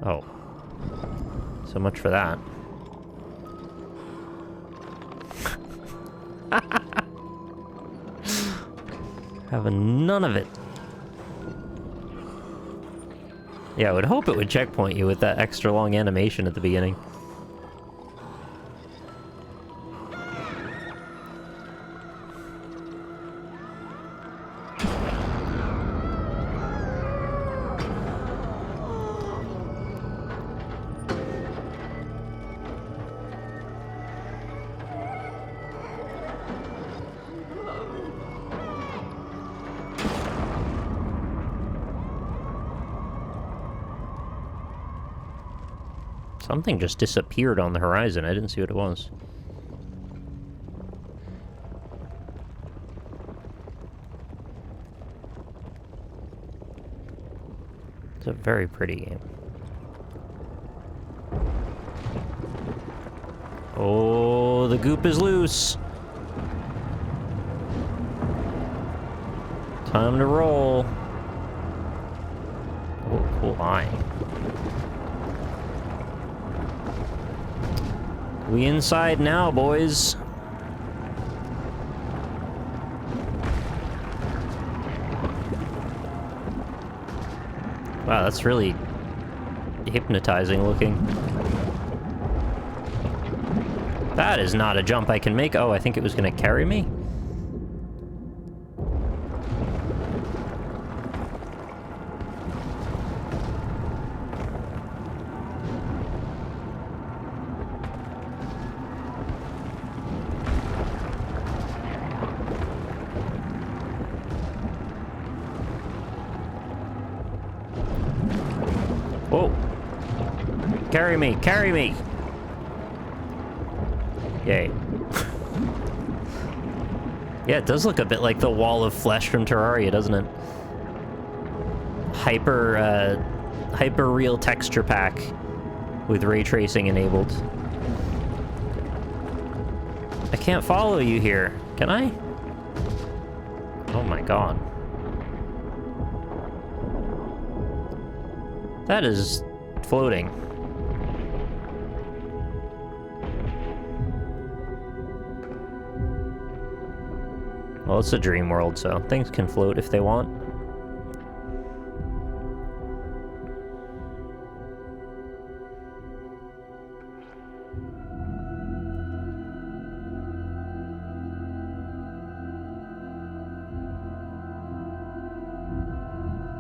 Oh. So much for that. Having none of it. Yeah, I would hope it would checkpoint you with that extra long animation at the beginning. Something just disappeared on the horizon. I didn't see what it was. It's a very pretty game. Oh, the goop is loose. Time to roll. Oh, cool eye. We inside now, boys. Wow, that's really hypnotizing looking. That is not a jump I can make. Oh, I think it was gonna carry me. Whoa. Carry me, carry me! Yay. Yeah, it does look a bit like the wall of flesh from Terraria, doesn't it? Hyper real texture pack with ray tracing enabled. I can't follow you here, can I? Oh my god. That is floating. Well, it's a dream world, so things can float if they want.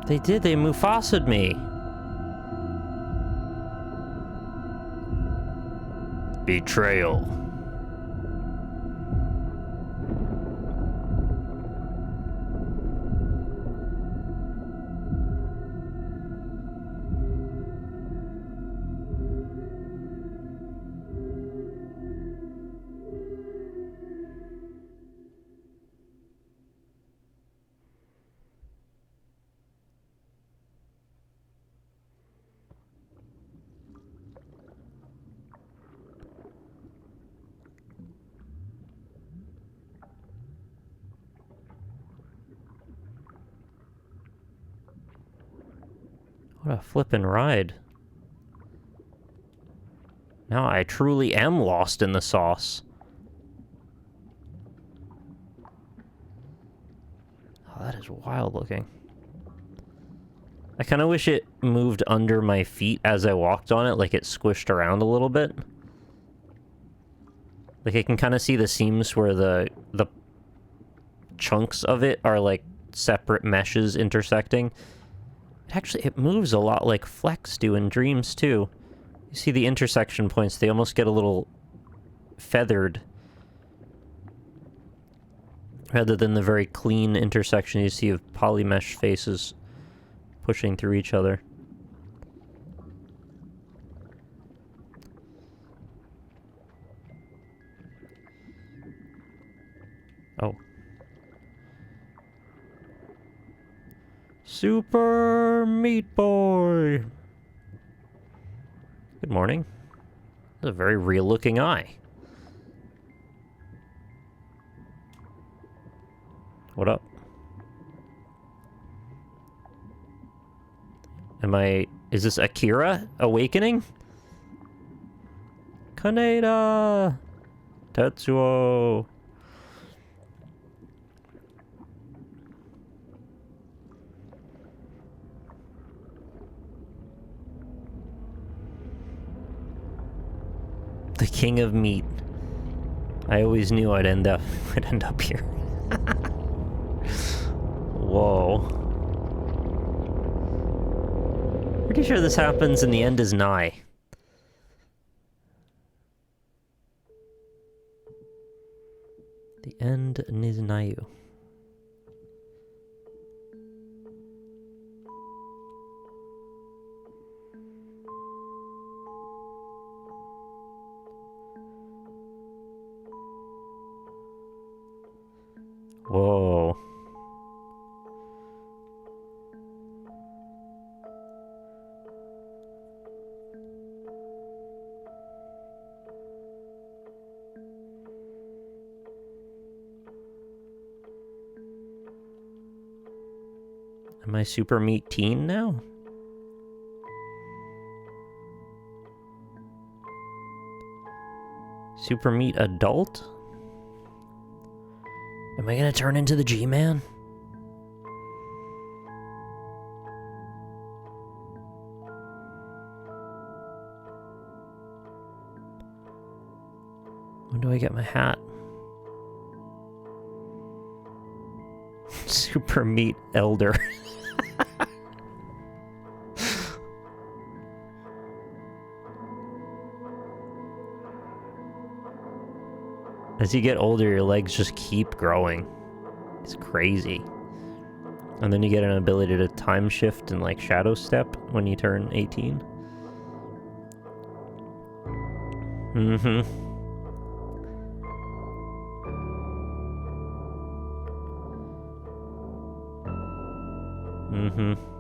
They did, they Mufasa'd me. Betrayal. What a flippin' ride. Now I truly am lost in the sauce. Oh, that is wild looking. I kind of wish it moved under my feet as I walked on it, like it squished around a little bit. Like I can kind of see the seams where the chunks of it are like separate meshes intersecting. Actually, it moves a lot like Flex do in Dreams, too. You see the intersection points, they almost get a little feathered. Rather than the very clean intersection you see of polymesh faces pushing through each other. Oh. Super Meat Boy! Good morning. That's a very real-looking eye. What up? Is this Akira awakening? Kaneda! Tetsuo! The king of meat. I always knew I'd end up here. Whoa. Pretty sure this happens and the end is nigh. The end is nigh. Whoa. Am I super meat teen now? Super meat adult? Am I gonna turn into the G-Man? When do I get my hat? Super meat elder. As you get older, your legs just keep growing. It's crazy. And then you get an ability to time shift and like shadow step when you turn 18. Mm-hmm. Mm-hmm.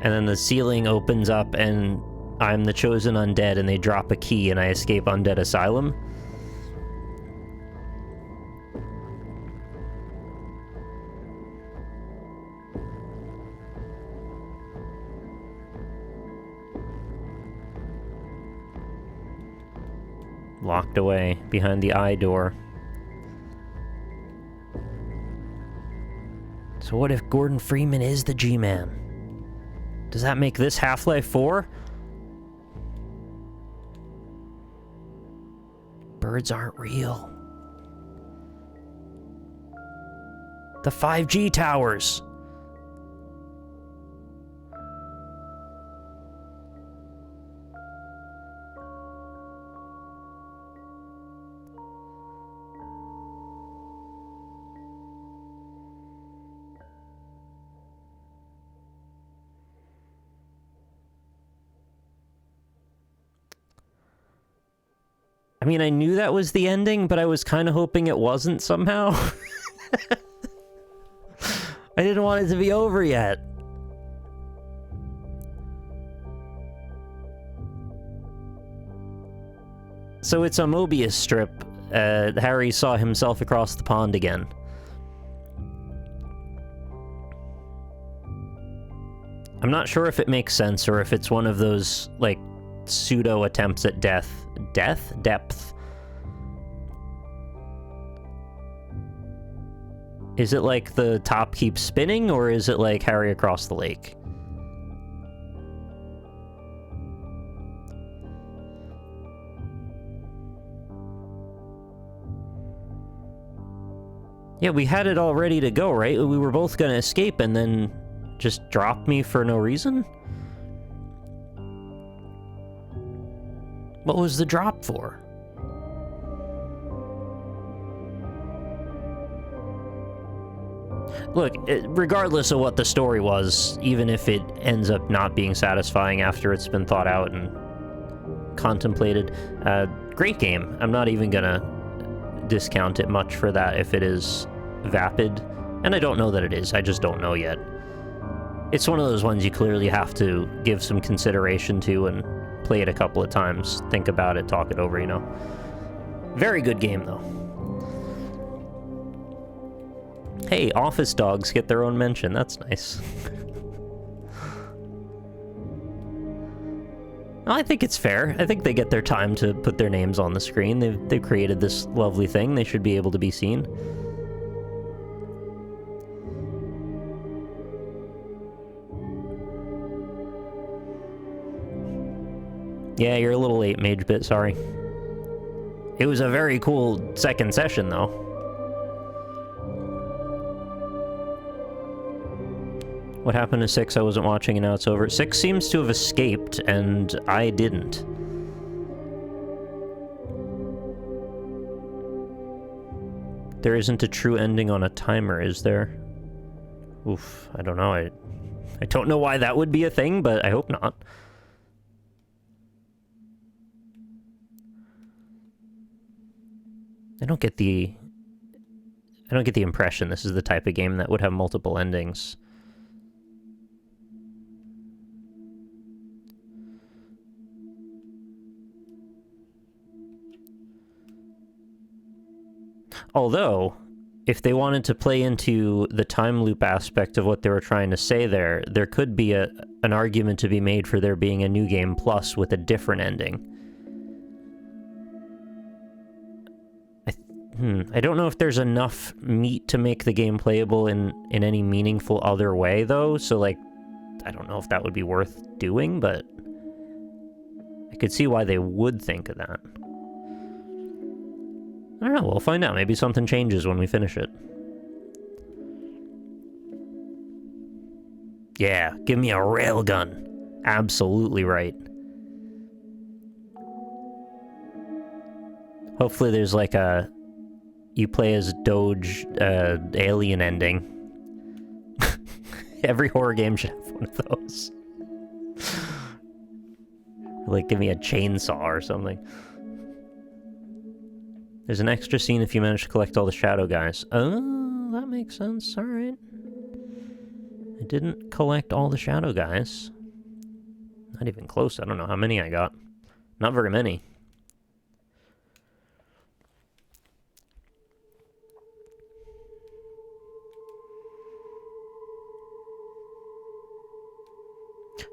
And then the ceiling opens up and I'm the chosen undead and they drop a key and I escape Undead Asylum. Locked away behind the eye door. So what if Gordon Freeman is the G-Man? Does that make this Half-Life 4? Birds aren't real. The 5G towers! I mean, I knew that was the ending, but I was kind of hoping it wasn't somehow. I didn't want it to be over yet. So it's a Mobius strip. Harry saw himself across the pond again. I'm not sure if it makes sense or if it's one of those, like, pseudo attempts at death. Depth? Is it like the top keeps spinning, or is it like Harry across the lake? Yeah, we had it all ready to go, right? We were both gonna escape and then just drop me for no reason? What was the drop for? Look, regardless of what the story was, even if it ends up not being satisfying after it's been thought out and contemplated, great game. I'm not even gonna discount it much for that if it is vapid. And I don't know that it is, I just don't know yet. It's one of those ones you clearly have to give some consideration to and play it a couple of times, think about it, talk it over, you know. Very good game, though. Hey, office dogs get their own mention. That's nice. Well, I think it's fair. I think they get their time to put their names on the screen. They've created this lovely thing. They should be able to be seen. Yeah, you're a little late, Mage Bit, sorry. It was a very cool second session, though. What happened to 6? I wasn't watching and now it's over. 6 seems to have escaped, and I didn't. There isn't a true ending on a timer, is there? Oof, I don't know. I don't know why that would be a thing, but I hope not. I don't get the impression this is the type of game that would have multiple endings. Although, if they wanted to play into the time loop aspect of what they were trying to say there could be an argument to be made for there being a New Game Plus with a different ending. I don't know if there's enough meat to make the game playable in any meaningful other way, though, so, like, I don't know if that would be worth doing, but I could see why they would think of that. I don't know, we'll find out. Maybe something changes when we finish it. Yeah, give me a railgun. Absolutely right. Hopefully there's like a... You play as Doge alien ending. Every horror game should have one of those. Like, give me a chainsaw or something. There's an extra scene if you manage to collect all the shadow guys. Oh, that makes sense. Alright. I didn't collect all the shadow guys. Not even close. I don't know how many I got. Not very many.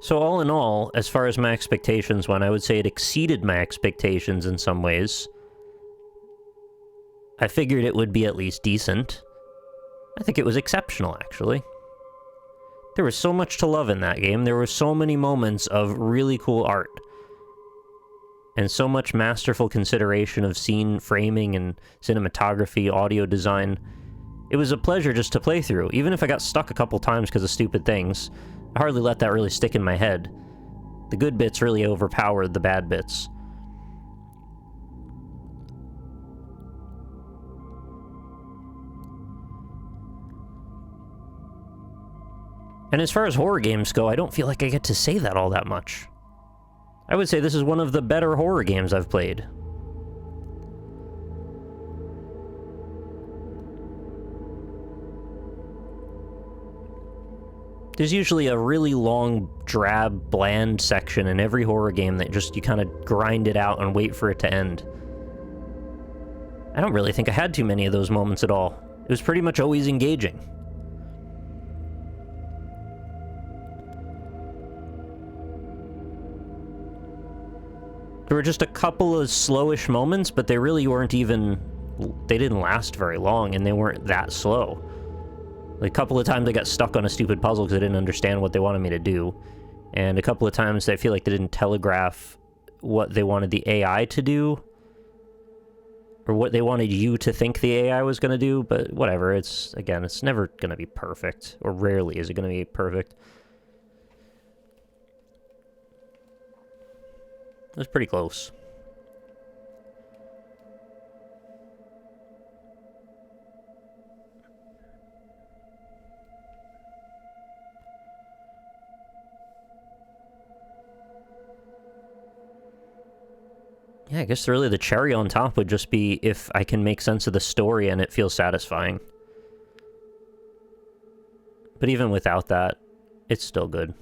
So all in all, as far as my expectations went, I would say it exceeded my expectations in some ways. I figured it would be at least decent. I think it was exceptional, actually. There was so much to love in that game. There were so many moments of really cool art. And so much masterful consideration of scene framing and cinematography, audio design. It was a pleasure just to play through. Even if I got stuck a couple times because of stupid things, I hardly let that really stick in my head. The good bits really overpowered the bad bits. And as far as horror games go, I don't feel like I get to say that all that much. I would say this is one of the better horror games I've played. There's usually a really long, drab, bland section in every horror game that just you kind of grind it out and wait for it to end. I don't really think I had too many of those moments at all. It was pretty much always engaging. There were just a couple of slowish moments, but they really weren't even... They didn't last very long, and they weren't that slow. Like, a couple of times I got stuck on a stupid puzzle because I didn't understand what they wanted me to do. And a couple of times I feel like they didn't telegraph what they wanted the AI to do. Or what they wanted you to think the AI was going to do, but whatever. It's, again, it's never going to be perfect. Or rarely is it going to be perfect. It was pretty close. Yeah, I guess really the cherry on top would just be if I can make sense of the story and it feels satisfying. But even without that, it's still good.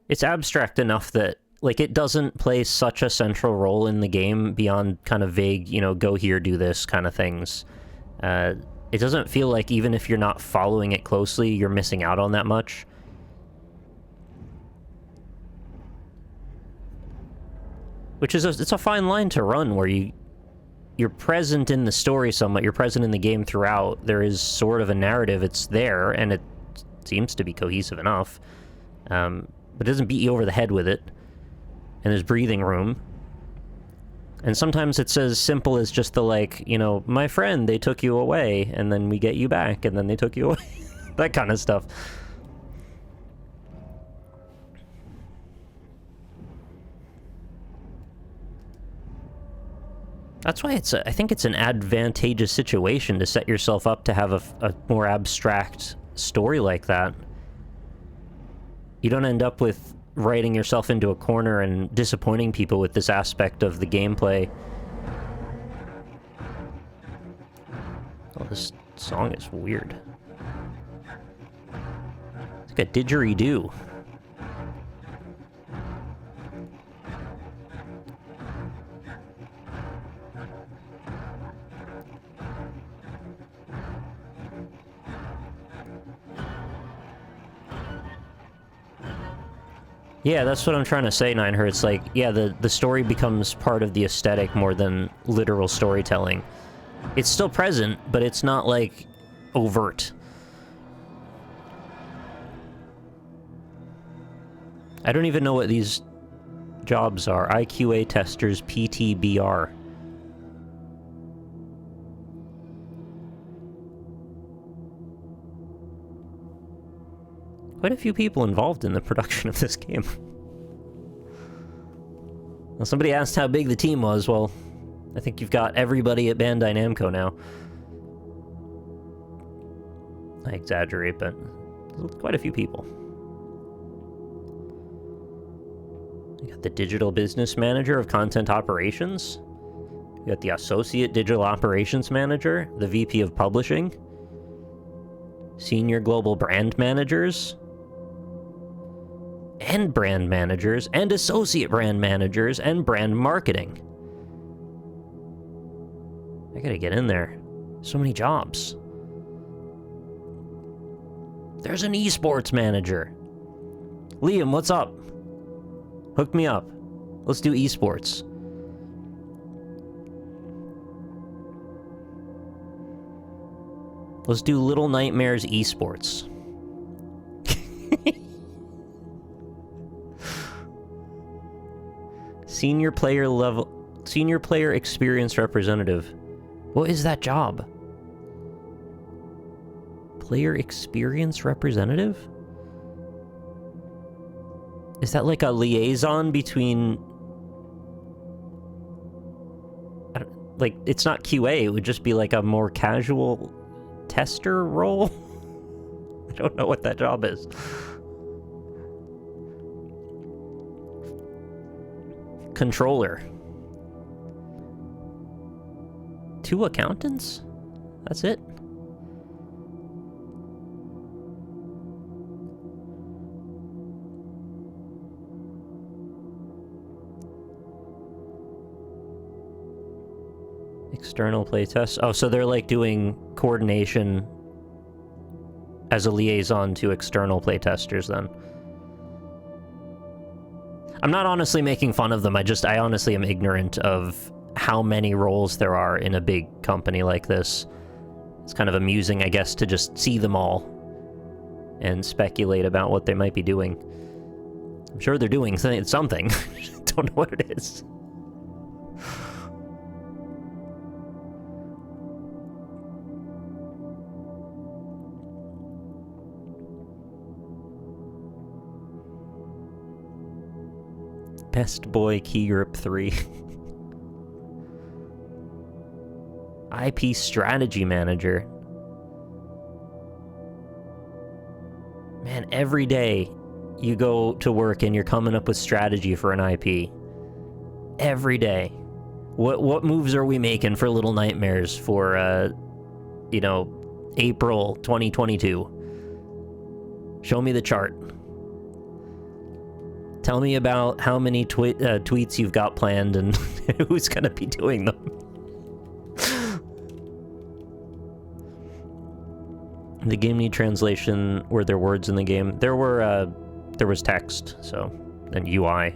It's abstract enough that like, it doesn't play such a central role in the game beyond kind of vague, you know, go here, do this kind of things. It doesn't feel like even if you're not following it closely, you're missing out on that much. Which is it's a fine line to run, where you're present in the story somewhat, you're present in the game throughout. There is sort of a narrative, it's there, and it seems to be cohesive enough. But it doesn't beat you over the head with it. And there's breathing room. And sometimes it's as simple as just the, like, you know, my friend, they took you away, and then we get you back, and then they took you away. That kind of stuff. That's why I think it's an advantageous situation to set yourself up to have a more abstract story like that. You don't end up with writing yourself into a corner and disappointing people with this aspect of the gameplay. Oh, this song is weird. It's like a didgeridoo. Yeah, that's what I'm trying to say, Ninehertz. Like, yeah, the story becomes part of the aesthetic more than literal storytelling. It's still present, but it's not, like, overt. I don't even know what these jobs are. IQA testers, PTBR. Quite a few people involved in the production of this game. Well, somebody asked how big the team was. Well, I think you've got everybody at Bandai Namco now. I exaggerate, but quite a few people. You got the Digital Business Manager of Content Operations. You got the Associate Digital Operations Manager, the VP of Publishing, Senior Global Brand Managers, and brand managers, and associate brand managers, and brand marketing. I gotta get in there. So many jobs. There's an esports manager. Liam, what's up? Hook me up. Let's do esports. Let's do Little Nightmares esports. Senior player experience representative. What is that job? Player experience representative? Is that like a liaison between... like, it's not QA, it would just be like a more casual tester role? I don't know what that job is. Controller. 2 accountants? That's it? External playtests. Oh, so they're like doing coordination as a liaison to external playtesters then. I'm not honestly making fun of them, I honestly am ignorant of how many roles there are in a big company like this. It's kind of amusing, I guess, to just see them all and speculate about what they might be doing. I'm sure they're doing something. Don't know what it is. Best Boy Key Grip 3. IP Strategy Manager. Man, every day you go to work and you're coming up with strategy for an IP. Every day. What moves are we making for Little Nightmares for, you know, April 2022? Show me the chart. Tell me about how many tweets you've got planned and who's gonna be doing them. The game need translation. Were there words in the game? There was text, so, and UI.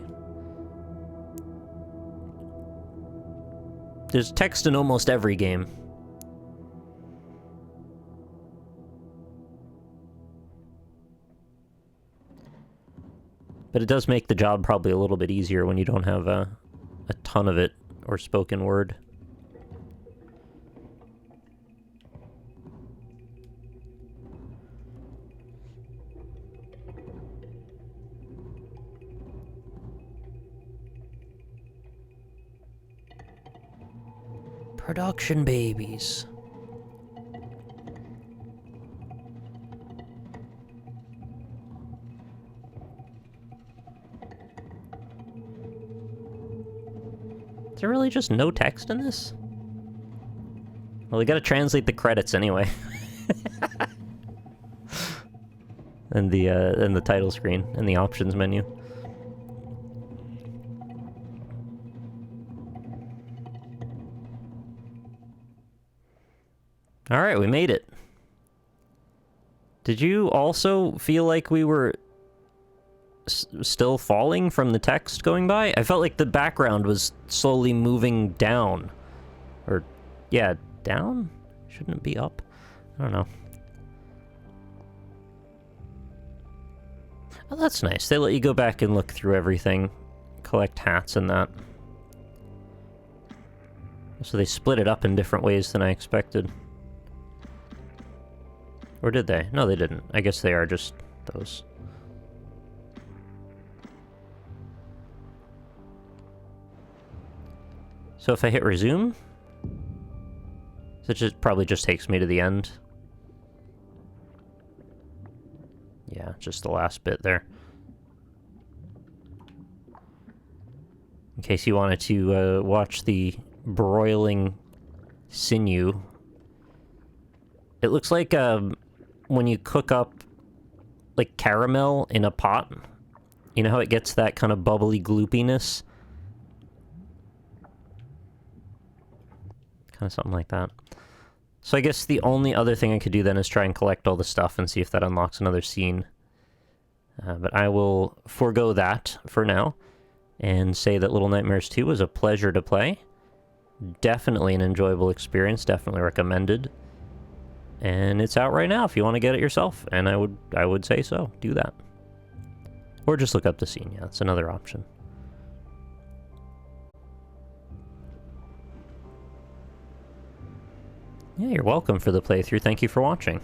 There's text in almost every game. But it does make the job probably a little bit easier when you don't have a ton of it, or spoken word. Production babies. Is there really just no text in this? Well, we gotta translate the credits anyway. and the title screen and the options menu. All right, we made it. Did you also feel like we were still falling from the text going by? I felt like the background was slowly moving down. Or, yeah, down? Shouldn't it be up? I don't know. Oh, that's nice. They let you go back and look through everything. Collect hats and that. So they split it up in different ways than I expected. Or did they? No, they didn't. I guess they are just those. So if I hit resume, it probably just takes me to the end. Yeah, just the last bit there. In case you wanted to watch the broiling sinew. It looks like when you cook up like caramel in a pot, you know how it gets that kind of bubbly gloopiness? Kind of something like that. So I guess the only other thing I could do then is try and collect all the stuff and see if that unlocks another scene. But I will forego that for now and say that Little Nightmares 2 was a pleasure to play. Definitely an enjoyable experience, definitely recommended. And it's out right now if you want to get it yourself, and I would say so. Do that. Or just look up the scene, yeah, that's another option. Yeah, you're welcome for the playthrough. Thank you for watching.